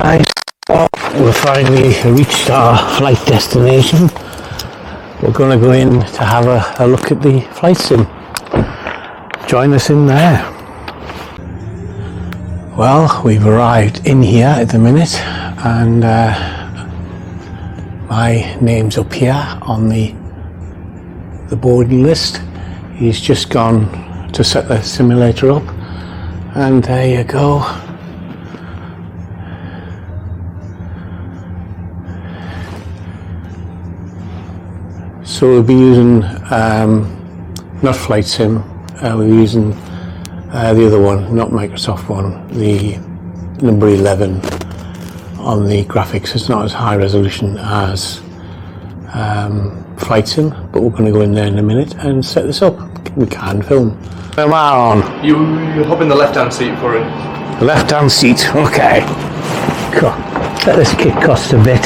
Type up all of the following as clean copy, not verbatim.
Right, well, we've finally reached our flight destination. We're going to go in to have a look at the flight sim. Join us in there. Well, we've arrived in here at the minute, and my name's up here on the boarding list. He's just gone to set the simulator up, and there you go. So we'll be using not Flight Sim, we're using the other one, not Microsoft one, the number 11 on the graphics. It's not as high resolution as Flight Sim, but we're going to go in there in a minute and set this up. We can film. Am I on? You hop in the left-hand seat for it. The left-hand seat, okay. Cool. Let this kit cost a bit.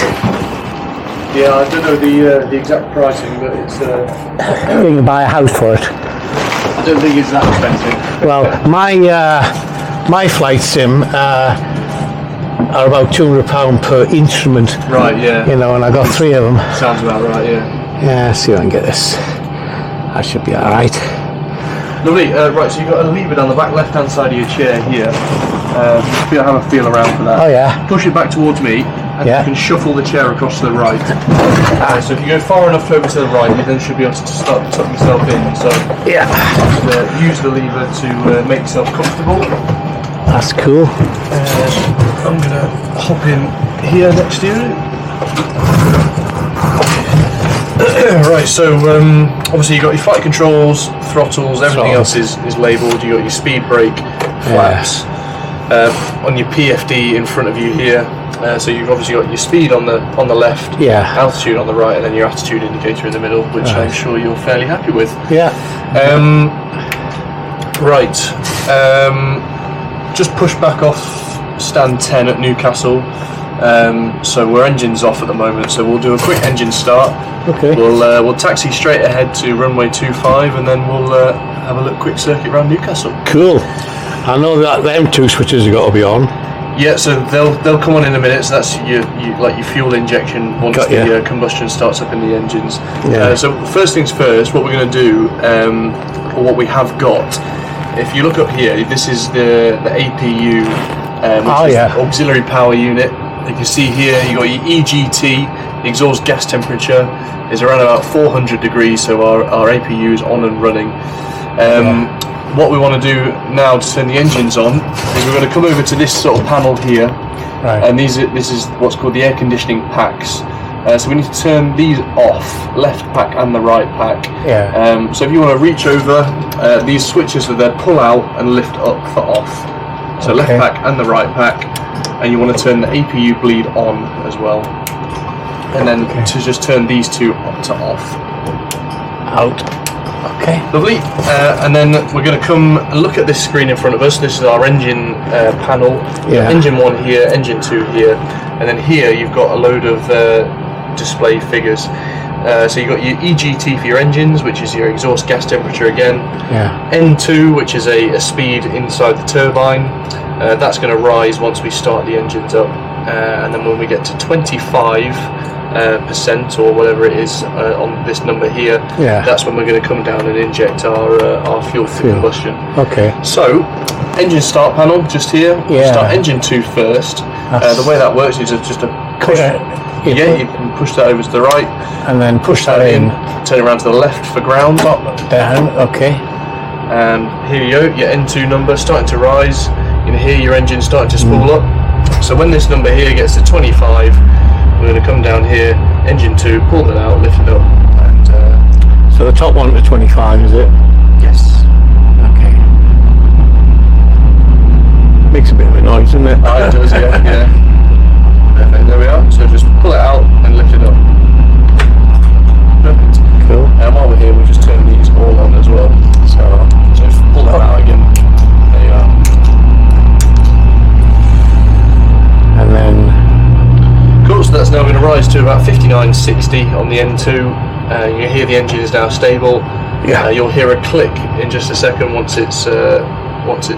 Yeah, I don't know the exact pricing, but it's... You can buy a house for it. I don't think it's that expensive. Well, my Flight Sim are about £200 per instrument. Right, yeah. You know, and I got 3 of them. Sounds about right, yeah. Yeah, see if I can get this. That should be alright. Lovely. Right, so you've got a lever down the back left-hand side of your chair here. Have a feel around for that. Oh yeah. Push it back towards me, and you can shuffle the chair across to the right. So if you go far enough over to the right, you then should be able to start to tuck yourself in. So use the lever to make yourself comfortable. That's cool. I'm going to hop in here next to you. Right, so obviously you've got your flight controls, throttles, everything else is labelled. You've got your speed brake, flaps. On your PFD in front of you here, so you've obviously got your speed on the left, altitude on the right, and then your attitude indicator in the middle, which I'm sure you're fairly happy with. Yeah. Just push back off stand 10 at Newcastle. So we're engines off at the moment, so we'll do a quick engine start. Okay. We'll taxi straight ahead to runway 25, and then we'll have a quick circuit around Newcastle. Cool. I know that them 2 switches have got to be on. Yeah, so they'll come on in a minute. So that's your fuel injection once the combustion starts up in the engines. Yeah. So first things first, what we're going to do, or what we have got, if you look up here, this is the APU, which is the auxiliary power unit. You can see here you got your EGT, the exhaust gas temperature is around about 400 degrees, so our APU is on and running. What we want to do now to turn the engines on is we're going to come over to this sort of panel here, and this is what's called the air conditioning packs. So we need to turn these off, left pack and the right pack. So if you want to reach over, these switches are there, pull out and lift up for off. So left pack and the right pack, and you want to turn the APU bleed on as well, and then to just turn these 2 to off. Out. Okay. Lovely. And then we're going to come and look at this screen in front of us. This is our engine panel. Engine 1 here, engine 2 here, and then here you've got a load of display figures. So you've got your EGT for your engines, which is your exhaust gas temperature again. N2, which is a speed inside the turbine. That's going to rise once we start the engines up, and then when we get to 25% or whatever it is on this number here, that's when we're going to come down and inject our fuel for combustion. Okay. So, engine start panel just here. Start engine 2 first. The way that works is just a push. You can push that over to the right, and then push that in. Turn around to the left for ground. Up, down. Okay. And here you go. Your N2 number starting to rise. You can hear your engine starting to spool up. So when this number here gets to 25. We're going to come down here, engine 2, pull it out, lift it up, and... So the top one to 25, is it? Yes. Okay. Makes a bit of a noise, doesn't it? It does, yeah. Perfect, there we are. So just pull it out and lift it up. Perfect. Cool. And while we're here, we'll just turn these all on as well. So just pull that out again. There you are. And then... Cool, so that's now going to rise to about 59.60 on the N2. You hear the engine is now stable. You'll hear a click in just a second once it's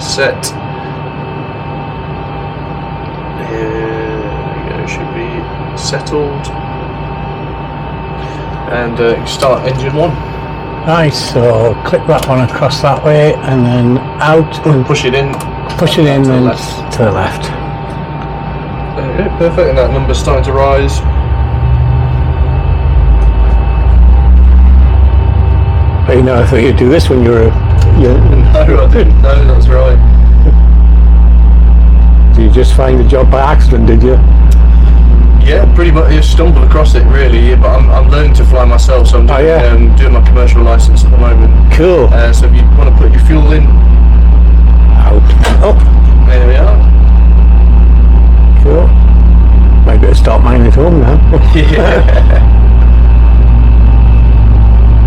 set. settled. And start engine 1. Right, so click that one across that way and then out and Push it in. push it in to the and left. to the left. There we go, perfect, and that number's starting to rise. But you know, I thought you'd do this when you're No, I didn't. No, that's right. Did you just find the job by accident, did you? Yeah, pretty much. You stumbled across it, really. But I'm learning to fly myself, so I'm doing, doing my commercial license at the moment. Cool. So if you want to put your fuel in, Out. Oh, there we are. cool. Might better start mine at home now. Yeah.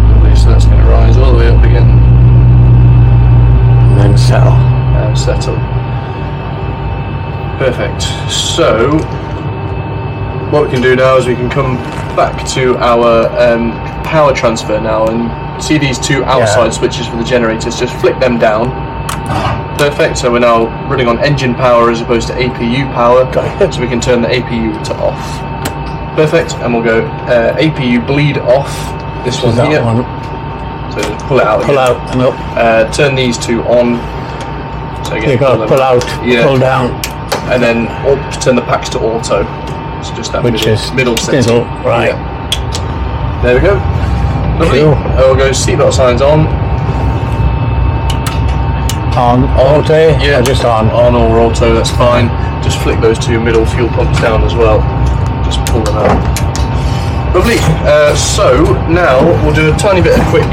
Lovely, so that's going to rise all the way up again And then settle. and settle. Perfect. So what we can do now is we can come back to our power transfer now and see these two outside switches for the generators. Just flick them down. Perfect. So we're now running on engine power as opposed to APU power. So we can turn the APU to off. Perfect. And we'll go APU bleed off. This one That here. one. So just pull it out. Pull again. out and up. Turn these two on. So again, You got to pull out, Yeah. pull down, and then turn the packs to auto. So just that which is middle setting. middle, right. Yeah. There we go. Lovely. Cool. We'll go seatbelt signs on. On auto, Yeah, or just on. On or auto, that's fine. Just flick those two middle fuel pumps down as well. Just pull them out. Lovely. So now we'll do a tiny bit of quick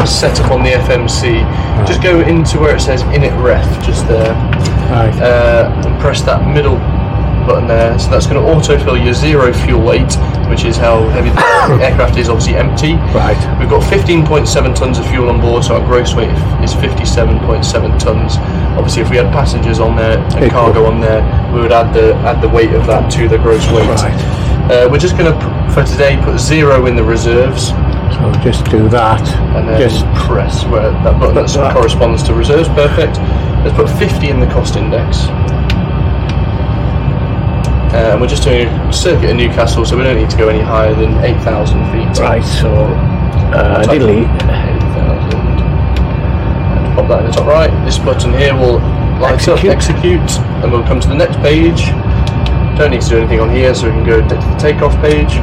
setup on the FMC. Just go into where it says init ref, just there, Right. and press that middle button there. So that's going to autofill your zero fuel weight, which is how heavy the aircraft is, obviously empty. Right. We've got 15.7 tons of fuel on board, so our gross weight is 57.7 tons. Obviously, if we had passengers on there and cargo on there, we would add the weight of that to the gross weight. Right. We're just going to, for today, put 0 in the reserves, So just do that. and then Just press where that button that corresponds to reserves. Perfect. Let's put 50 in the cost index. And we're just doing a circuit in Newcastle, so we don't need to go any higher than 8,000 feet. right. So delete. 8,000. And pop that in the top right. This button here will light up, execute, and we'll come to the next page. Don't need to do anything on here, so we can go to the takeoff page.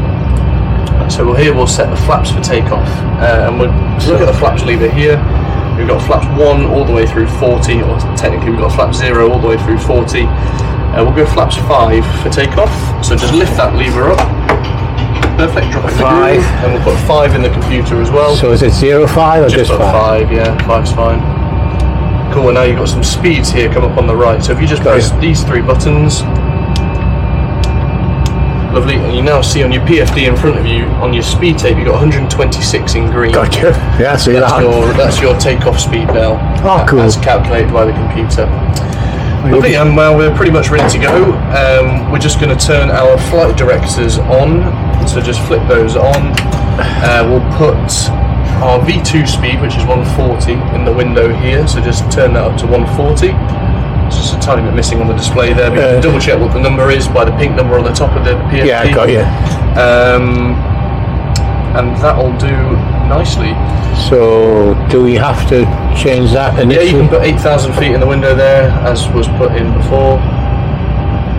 So we'll set the flaps for takeoff, and we'll look at the flaps lever here. We've got flaps 1 all the way through 40, or technically we've got flap 0 all the way through 40. We'll go flaps 5 for takeoff, so just lift that lever up. Perfect, drop it in the 5. groove, and we'll put 5 in the computer as well. So is it 05 or just put 5? 5, yeah, 5's fine. Cool, and now you've got some speeds here come up on the right, so if you just press these 3 buttons, lovely, and you now see on your PFD in front of you, on your speed tape, you've got 126 in green. Gotcha. Yeah, see that. That's your takeoff speed now. Oh, cool. As calculated by the computer. Lovely, and well, we're pretty much ready to go. We're just going to turn our flight directors on, so just flip those on. We'll put our V2 speed, which is 140, in the window here, so just turn that up to 140. It's just a tiny bit missing on the display there, but you can double check what the number is by the pink number on the top of the PFD. Yeah, I got you. And that'll do nicely. So do we have to change that Yeah, initially? you can put 8,000 feet in the window there, as was put in before.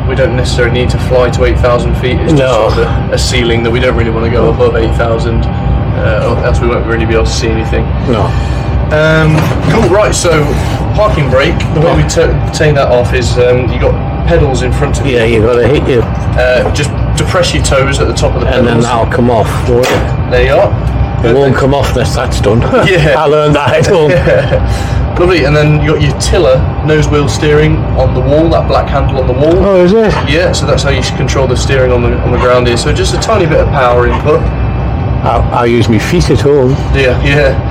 We don't necessarily need to fly to 8,000 feet. It's just sort of a ceiling that we don't really want to go above 8,000, else we won't really be able to see anything. No. Cool, right, so parking brake, the way we take that off is you got pedals in front of you. Yeah, you got to hit you, Just depress your toes at the top of the pedals. and then that'll come off. Won't it? There you are. It won't come off unless that's done. Yeah. I learned that at home. Lovely, and then you got your tiller nose wheel steering on the wall, that black handle on the wall. Oh, is it? Yeah, so that's how you control the steering on the ground here. So just a tiny bit of power input. I'll use my feet at home. Yeah.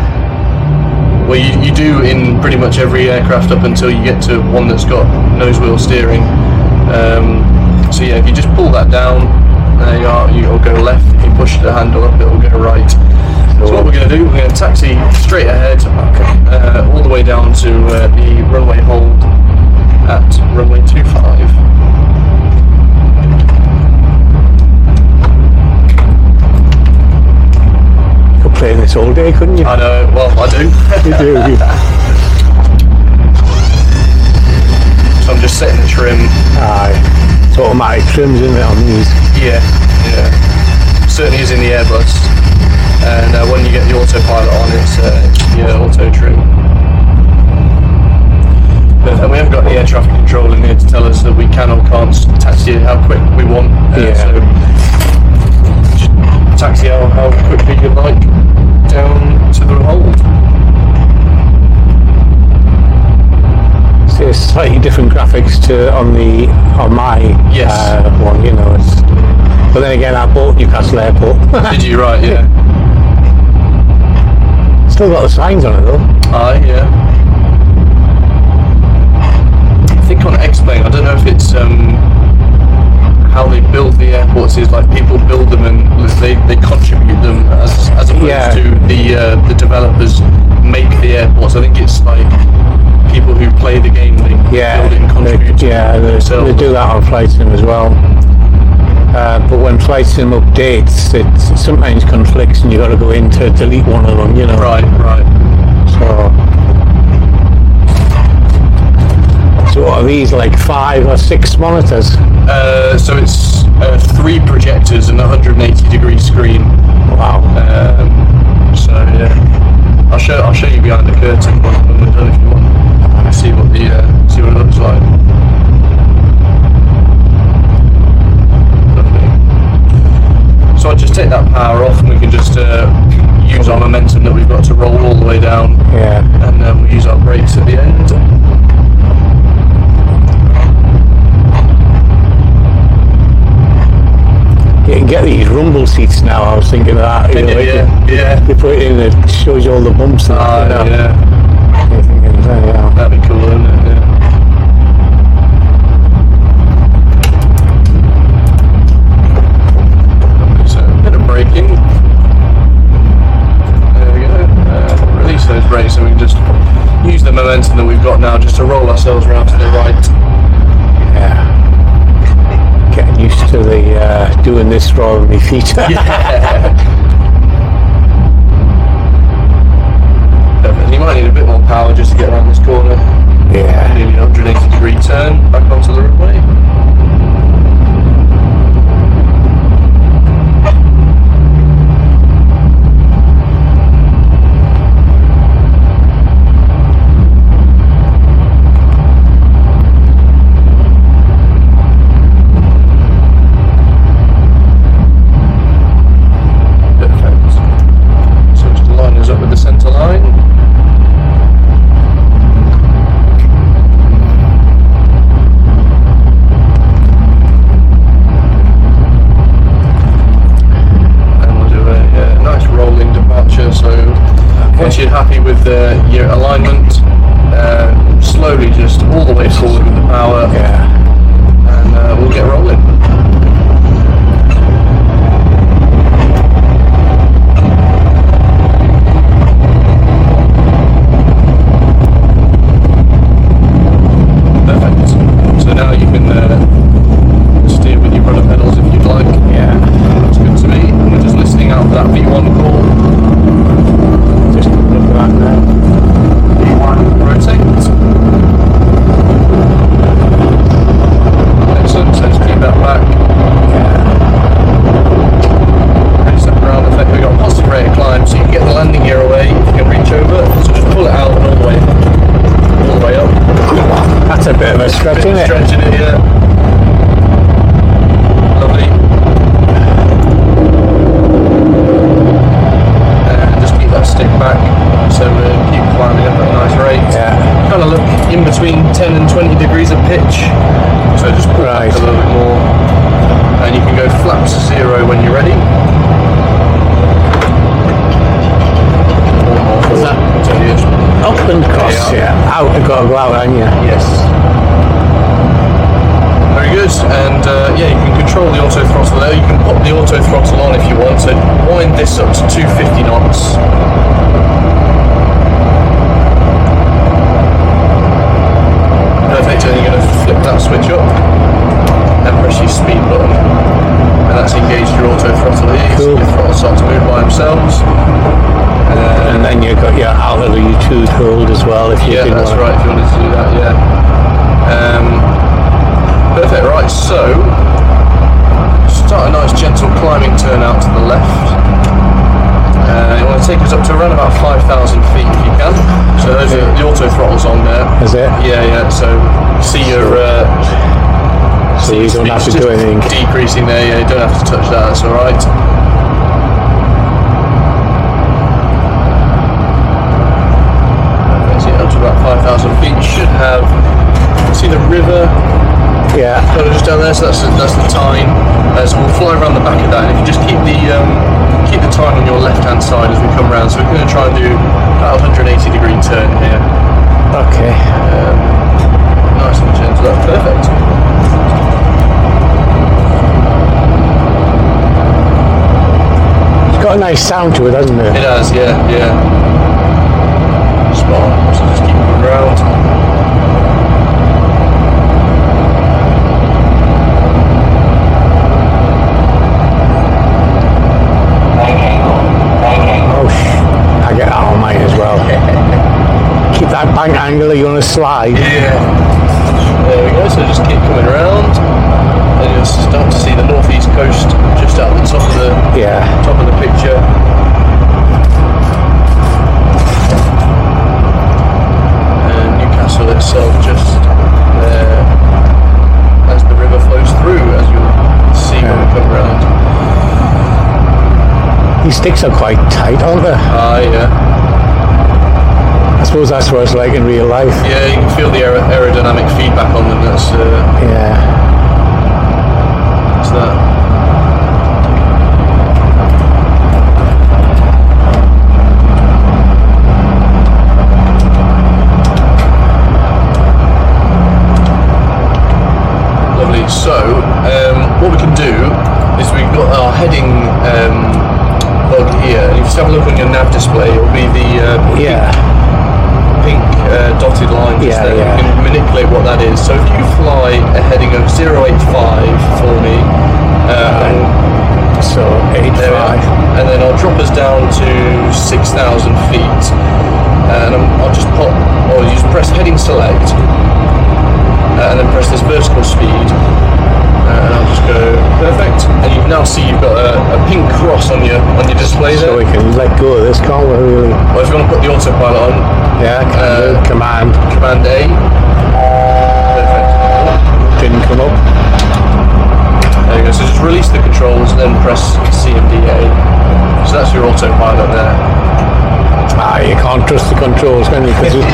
Well, you do in pretty much every aircraft up until you get to one that's got nose wheel steering. So yeah, if you just pull that down, there you are, you'll go left. If you push the handle up, it'll go right. So what we're going to do, we're going to taxi straight ahead, all the way down to the runway hold at runway 25. anyway, couldn't you? I know. Well, I do. You do. So I'm just setting the trim. Aye. It's automatic trims, isn't it, on these? Yeah. Certainly is in the Airbus. And when you get the autopilot on, it's auto trim. And we haven't got the air traffic control in here to tell us that we can or can't taxi how quick we want. So just taxi how quickly you like down to the hold. So it's slightly different graphics to on my one, you know. But then again, I bought Newcastle Airport. Did you? Right, yeah. Still got the signs on it though. Aye, yeah. I think on X-Plane, I don't know if it's how they build the airports is like people build them and they contribute them as opposed to the developers make the airports. I think it's like people who play the game, they build it and contribute to they do that on Flight Sim as well. But when Flight Sim updates, it sometimes conflicts and you've got to go in to delete one of them, you know. Right. So what are these, like 5 or 6 monitors? So it's 3 projectors and a 180-degree screen. Wow. So yeah, I'll show you behind the curtain when we're done if you want to see what it looks like. So I'll just take that power off and we can just use our momentum that we've got to roll all the way down. Yeah. And then we'll use our brakes at the end. You can get these rumble seats now, I was thinking of that. You put it in, it shows you all the bumps and that. Yeah. You're thinking, that'd be cool, wouldn't it? Yeah. Braking. There we go. Release those brakes and we can just use the momentum that we've got now just to roll ourselves around to the right. Yeah. Getting used to the doing this rather than my feet. Definitely. You might need a bit more power just to get around this corner. Yeah. Nearly 180-degree turn back onto the runway. Once you're happy with your alignment, slowly just all the way forward with the power, and we'll get rolling. Perfect. So now you can steer with your rudder pedals if you'd like. Yeah. Looks good to me. And we're just listening out for that V1 call. V1 rotate. Excellent, so just keep that back. Release that ground effect. We've got a positive rate of climb, so you can get the landing gear away if you can reach over. So just pull it out and all the way up. That's a bit of a stretch, isn't it? Stretching it, yeah. Lovely. Just keep that stick back, so keep climbing up at a nice rate. Yeah. Kind of look in between 10 and 20 degrees of pitch, so just pull back a little bit more, and you can go flaps 0 when you're ready. Is that up and across? Yeah. Out, you've got to go out, haven't you? Yes. Very good, and you can control the auto throttle there. You can pop the auto throttle on if you want, so wind this up to 250 knots. Perfect, and you're going to flip that switch up and press your speed button, and that's engaged your auto throttle here. Cool. Your throttle starts to move by themselves, and And then you've got your altitude hold as well if you Yeah, didn't that's want right, if you wanted to do that, yeah. Perfect, right, so start a nice gentle climbing turn out to the left. You want to take us up to around about 5,000 feet if you can. So those are the auto throttles on there. Is it? Yeah, so you see your... So you don't have to do anything. Decreasing there, yeah, you don't have to touch that, that's alright. Up to about 5,000 feet, you should have, see the river? Yeah. Kind of just down there, so that's the Tyne. So we'll fly around the back of that, and if you just keep the Tyne on your left-hand side as we come around, so we're going to try and do about a 180-degree turn here. Okay. Nice and gentle, that's perfect. It's got a nice sound to it, hasn't it? It has, yeah. Spot on, so just keep moving around. I get that on mine as well. Keep that bank angle, you're on a slide. Yeah. There we go, so just keep coming around. And you'll start to see the northeast coast just out the top of the picture. And Newcastle itself just there as the river flows through, as you'll see when we come around. These sticks are quite tight, aren't they? Yeah. I suppose that's what it's like in real life. Yeah, you can feel the aerodynamic feedback on them. That's That's that. Lovely. So, what we can do is we've got our heading log here. And if you just have a look on your nav display, it'll be the pink dotted line just there. You can manipulate what that is. So if you fly a heading of 085 for me, so 85, and then I'll drop us down to 6,000 feet, and I'll just pop, or you just press heading select, and then press this vertical speed. And I'll just go perfect, and you now see you've got a pink cross on your display there. So we can let go of this, can't we? Really? Well, if you want to put the autopilot on, Command A. Perfect. Didn't come up. There you go. So just release the controls, then press CMDA. So that's your autopilot there. You can't trust the controls, can you? Because if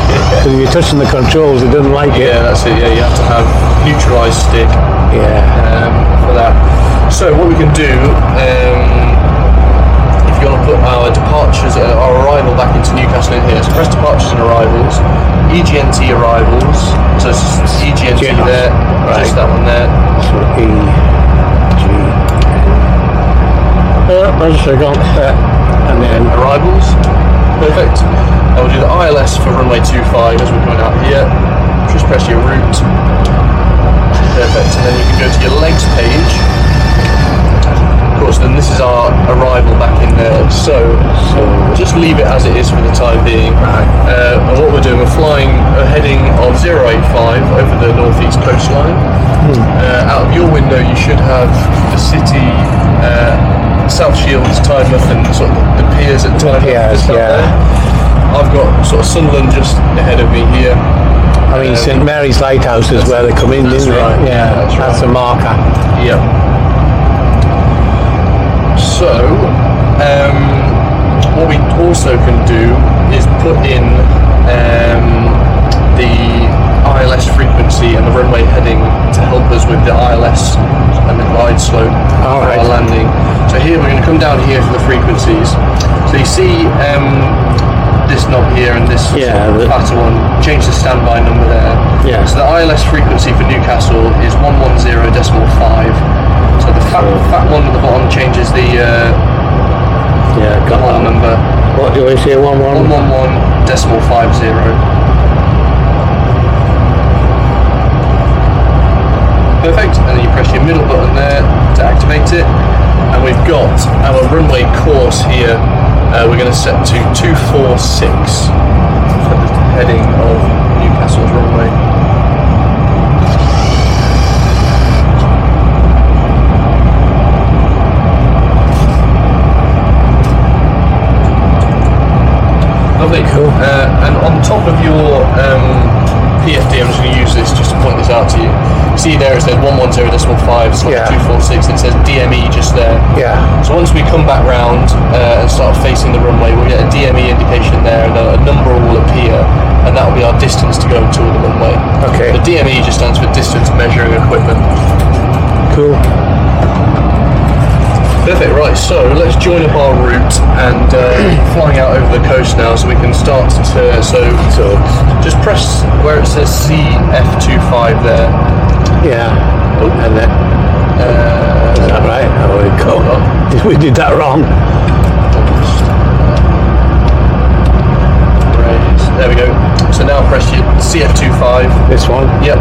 you're touching the controls, it doesn't like it. Yeah, that's it. Yeah, you have to have neutralized stick. For that. So what we can do, if you want to put our departures, our arrival back into Newcastle in here, so press departures and arrivals, EGNT arrivals, so it's EGNT there, just that one there. So and then arrivals, perfect. And we'll do the ILS for runway 25 as we're coming out here. Just press your route. Perfect, and then you can go to your legs page. Of course, then this is our arrival back in there. So just leave it as it is for the time being. And what we're doing, we're flying a heading of 085 over the northeast coastline. Out of your window, you should have the city, South Shields, Tynemouth, and sort of the piers at Tynemouth. I've got sort of Sunderland just ahead of me here. I mean, St Mary's Lighthouse is where they come in, isn't it? Right. Yeah, that's a marker. Yeah. So, what we also can do is put in the ILS frequency and the runway heading to help us with the ILS and the glide slope for our landing. So here we're going to come down here for the frequencies. So you see this knob here and this fatter one, change the standby number there. So the ILS frequency for Newcastle is 110.5. So the fat one at the bottom changes the whole number. What do I say? 111.50. Perfect, and then you press your middle button there to activate it, and we've got our runway course here. We're going to set to 246 for the heading of Newcastle's runway. Lovely. Cool. And on top of your PFD, I'm just going to use this just to point this out to you. You see there it says 110.5/246, and it says DME just there. Yeah. So once we come back round and start facing the runway, we'll get a DME indication there, and a number will appear, and that will be our distance to go to the runway. Okay. The DME just stands for Distance Measuring Equipment. Cool. Perfect, right, so let's join up our route and flying out over the coast now so we can start to, so just press where it says CF25 there. Yeah. Oh, and then, is that right? Oh, we did that wrong. There we go. So now press your CF25. This one? Yep.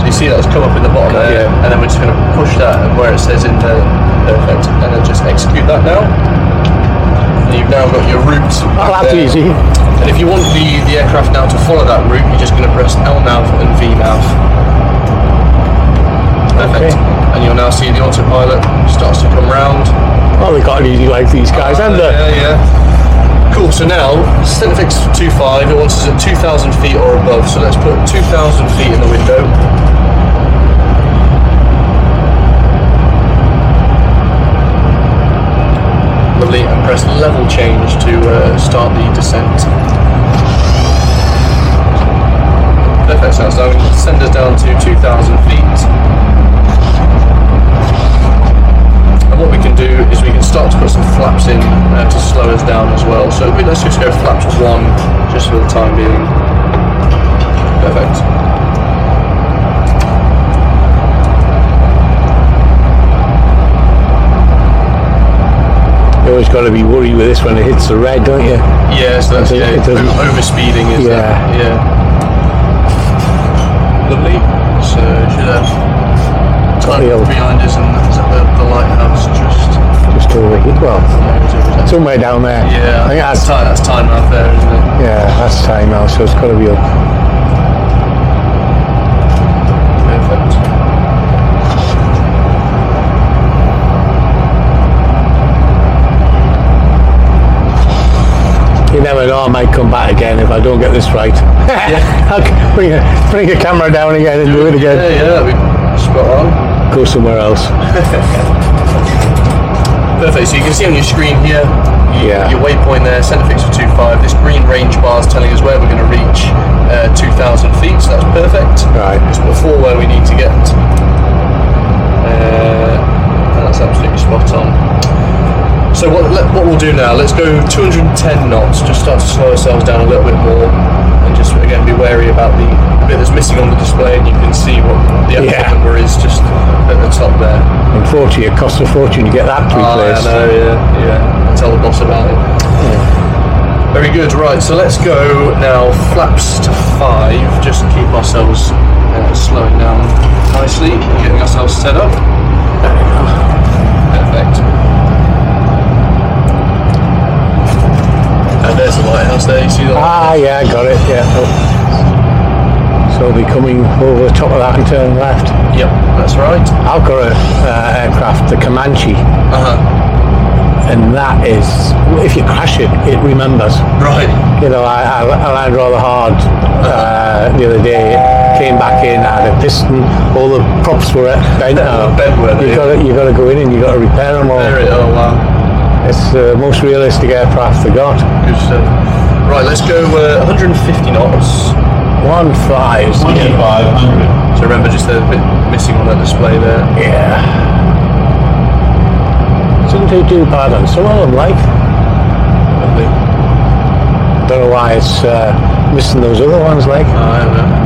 So you see that's come up in the bottom there, and then we're just going to push that and where it says in there. Perfect. And then just execute that now. And you've now got your route. Oh, that's easy. And if you want the aircraft now to follow that route, you're just going to press LNAV and VNAV. Perfect. Okay. And you'll now see the autopilot starts to come round. Oh, they got it easy like these guys, haven't they? Yeah. Cool, so now, Centrefix 25, it wants us at 2,000 feet or above, so let's put 2,000 feet in the window. Lovely, and press level change to start the descent. Perfect, so that's now going to send us down to 2,000 feet. And what we can do is we can start to put some flaps in to slow us down as well. So let's just go flaps 1 just for the time being. Perfect. You always got to be worried with this when it hits the red, don't you? Yeah, so that's overspeeding is yeah. Lovely. So should have time behind us, and is that the lighthouse just over here? Well, somewhere down there. Yeah, I think that's time out there, isn't it? Yeah, that's time now, so it's got to be up. Perfect. You never know, I might come back again if I don't get this right. Yeah. I'll bring a camera down again and do it again. Yeah, that'd be spot on. Go somewhere else. Perfect, so you can see on your screen here, Yeah. your waypoint there, Centrefix for 25. This green range bar is telling us where we're going to reach 2,000 feet, so that's perfect. Right. It's before where we need to get. And that's absolutely spot on. So what we'll do now, let's go 210 knots, just start to slow ourselves down a little bit more, and just again be wary about the bit that's missing on the display, and you can see what the actual number is just at the top there. Unfortunately, it costs a fortune to get that replaced. I know, yeah. I'll tell the boss about it. Yeah. Very good, right, so let's go now flaps to 5, just to keep ourselves slowing down nicely, getting ourselves set up. Perfect. And there's the lighthouse there, you see that? Ah, yeah, got it, yeah. Oh. So we'll be coming over the top of that and turn left. Yep, that's right. I've got an aircraft, the Comanche, and that is, if you crash it, it remembers. Right. You know, I landed rather hard the other day, came back in, I had a piston, all the props were bent now. You got to go in and you got to repair them all. Oh, wow. It's the most realistic aircraft they got. Good stuff. Right, let's go 150 knots. 1.5. 1,500. So remember, just a bit missing on that display there. Yeah. Doesn't take too bad on some of them, like. Lovely. Don't know why it's missing those other ones, like. I don't know.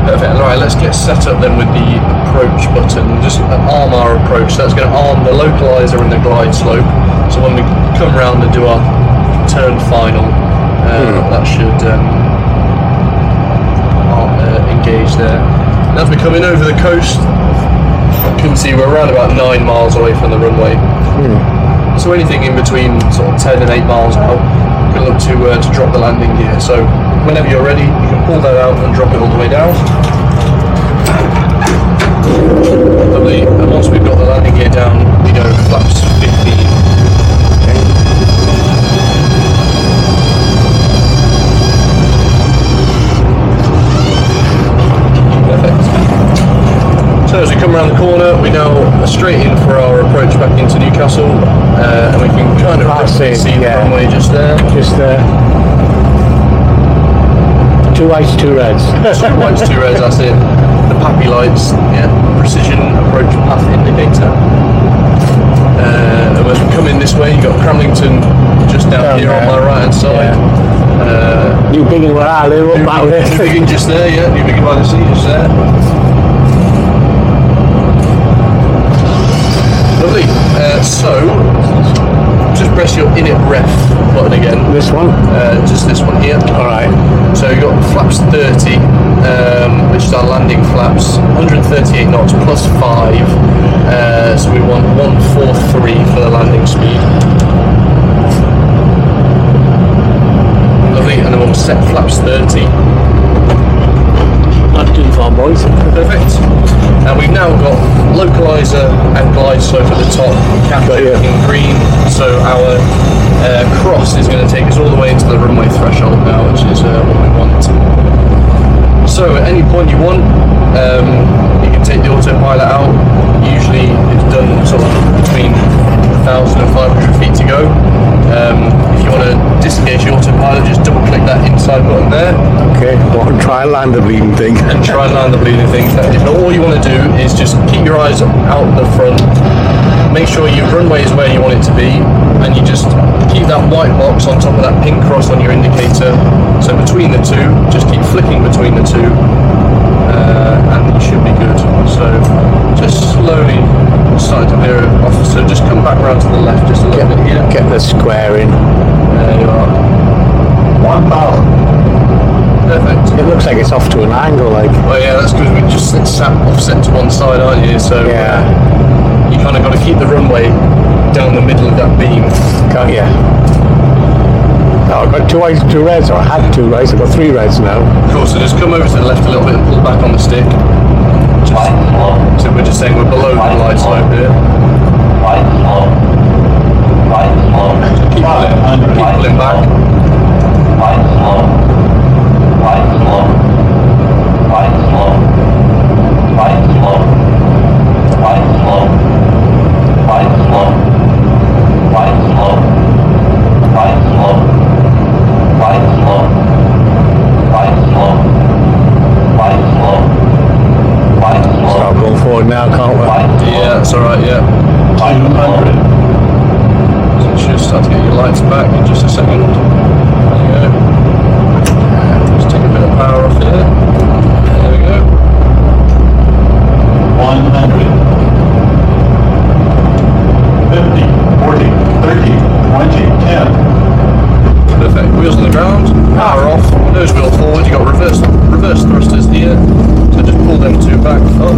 Perfect. All right, let's get set up then with the approach button. Just arm our approach. So that's going to arm the localizer and the glide slope. So when we come round and do our turn final, that should engage there. And as we're coming over the coast, can see, we're around about 9 miles away from the runway. So anything in between sort of 10 and 8 miles now, we can look to drop the landing gear. So whenever you're ready, you can pull that out and drop it all the way down. Lovely. And once we've got the landing gear down, we go flaps 15. So as we come around the corner, we now are straight in for our approach back into Newcastle, and we can kind of see the runway just there. Just there. 2 whites, 2 reds. 2 whites, 2 reds, that's it. The PAPI lights, yeah, precision approach path indicator. And as we come in this way, you've got Cramlington just down here on my right hand side. Yeah. New Biggin where I live, up that way. New Biggin just there, yeah, New Biggin by the sea just there. Lovely. So, just press your init ref button again. This one? Just this one here. Alright. So you've got flaps 30, which is our landing flaps, 138 knots plus 5. So we want 143 for the landing speed. Lovely. And then we'll set flaps 30. Not too far, boys. Perfect. And we've now got localizer and glide slope at the top, capped in green. So our cross is going to take us all the way into the runway threshold now, which is what we want. So at any point you want, you can take the autopilot out. Usually it's done sort of between 1,000 and 500 feet to go. If you want to disengage your autopilot, just double click that inside button there. Okay, well, try and land the bleeding thing. And try and land the bleeding thing. All you want to do is just keep your eyes out the front, make sure your runway is where you want it to be, and you just keep that white box on top of that pink cross on your indicator. So between the two, just keep flicking between the two, and you should be good. So just slowly starting to veer off. So just come back round to the left just a little bit here. Get the square in. There you are. 1,000. Perfect. It looks like it's off to an angle, like. Well, yeah, that's because we just sat offset to one side, aren't you? So you kind of got to keep the runway down the middle of that beam. Can't you? Oh, I've got 2 whites, 2 reds, or I had 2 reds, I've got 3 reds now. Cool, so just come over to the left a little bit and pull back on the stick. So we're just saying we're below the glide slope here. So keep pulling back. Start going forward now, can't we? Yeah, that's alright, yeah. 200. So you should start to get your lights back in just a second. There you go. Just take a bit of power off here. There we go. 100. 50, 40, 30, 20, 10. Perfect. Wheels on the ground, power off, nose wheel forward. You've got reverse thrusters here, so just pull them 2 back up.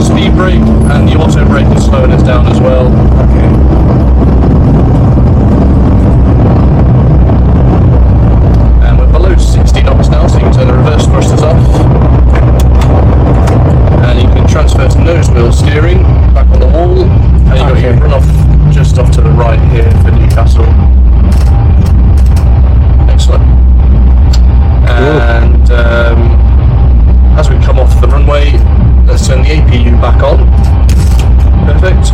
Speed brake, and the auto brake is slowing us down as well. Okay. And we're below 60 knots now, so you can turn the reverse thrusters off. And you can transfer to nose wheel steering, back on the wall, and you've got your run off just off to the right here for Newcastle. Excellent. And as we come off the runway, let's turn the APU back on. Perfect.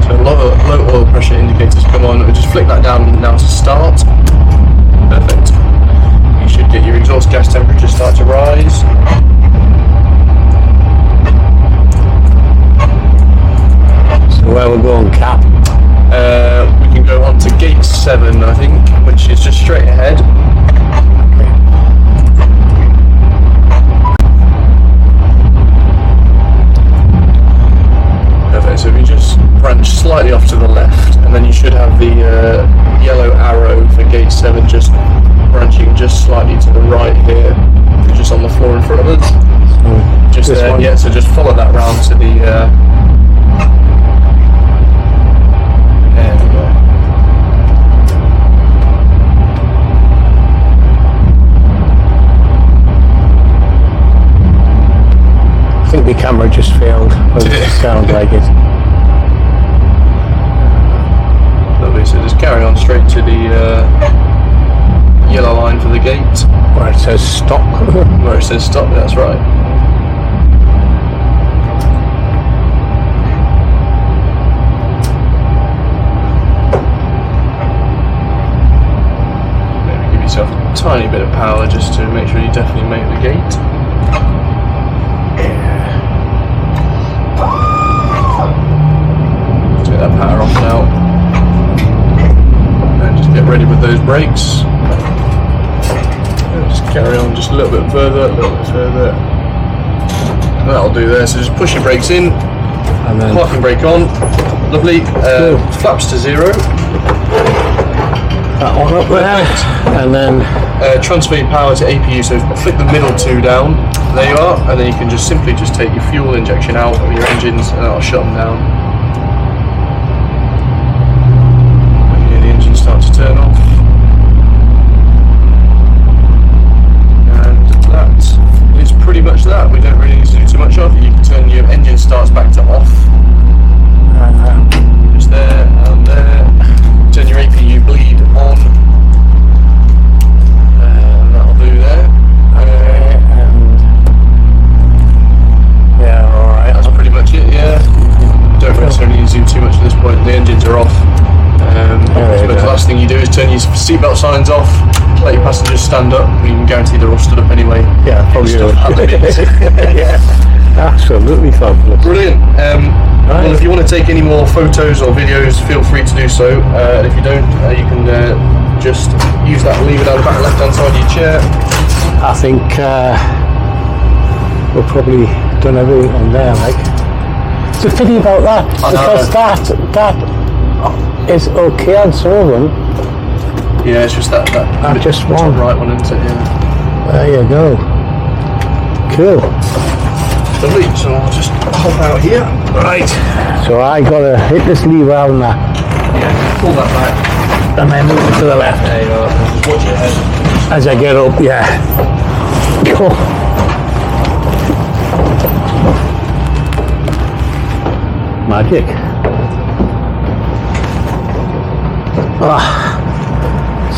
So low oil pressure indicators come on. We'll just flick that down now to start. Perfect. You should get your exhaust gas temperature start to rise. So where we're going, Cap? We can go on to gate 7, I think, which is just straight ahead. Perfect, so if you just branch slightly off to the left, and then you should have the yellow arrow for gate There we go. I think the camera just failed. Did it? Sounds like it. Lovely. So just carry on straight to the yellow line for the gate, Where it says stop. where it says stop. That's right. Maybe give yourself a tiny bit of power just to make sure you definitely make the gate. Take that power off now. And just get ready with those brakes. And just carry on just a little bit further, a little bit further. That'll do there. So just push your brakes in, And then parking brake on. Lovely. Flaps to 0. that one up there. And then Transfer your power to APU. So flick the middle 2 down. There you are. And then you can just simply just take your fuel injection out of your engines, and that'll shut them down. And yeah, the engine starts to turn off. And that is pretty much that. We don't really need to do too much of it. You can turn your engine starts back to off. Just there and there. Turn your APU bleed on. And that'll do there. yeah, all right. That's pretty much it, yeah. Don't necessarily need to do too much at this point. The engines are off. So the last thing you do is turn your seatbelt signs off, let your passengers stand up. You can guarantee they're all stood up anyway. Yeah, probably. Stuff happens. Yeah, absolutely fabulous. Brilliant. Well, if you want to take any more photos or videos, feel free to do so. And if you don't, you can just use that lever down the back left-hand side of your chair. I think we've probably done everything on there, like. It's a pity about that, I know. because that is okay on some of them. Yeah, it's just that just top one. right one, isn't it? Yeah. There you go. Cool. Lovely. So I'll just hop out here. Right. So I gotta hit this lever on that, Yeah. Pull that back. and then move it to the left There you are. Just watch your head. as I get up. Yeah. Cool. Magic.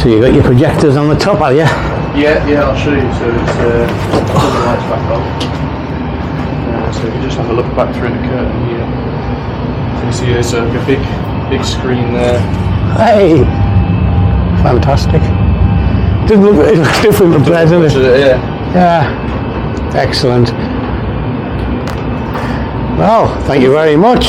So you got your projectors on the top, have you? Yeah, I'll show you. So it's pull the lights back on. So if you just have a look back through the curtain here. So you see there's a big screen there. Hey, fantastic. Doesn't look, it looks different from present. Yeah. Yeah, excellent. Well, thank you very much.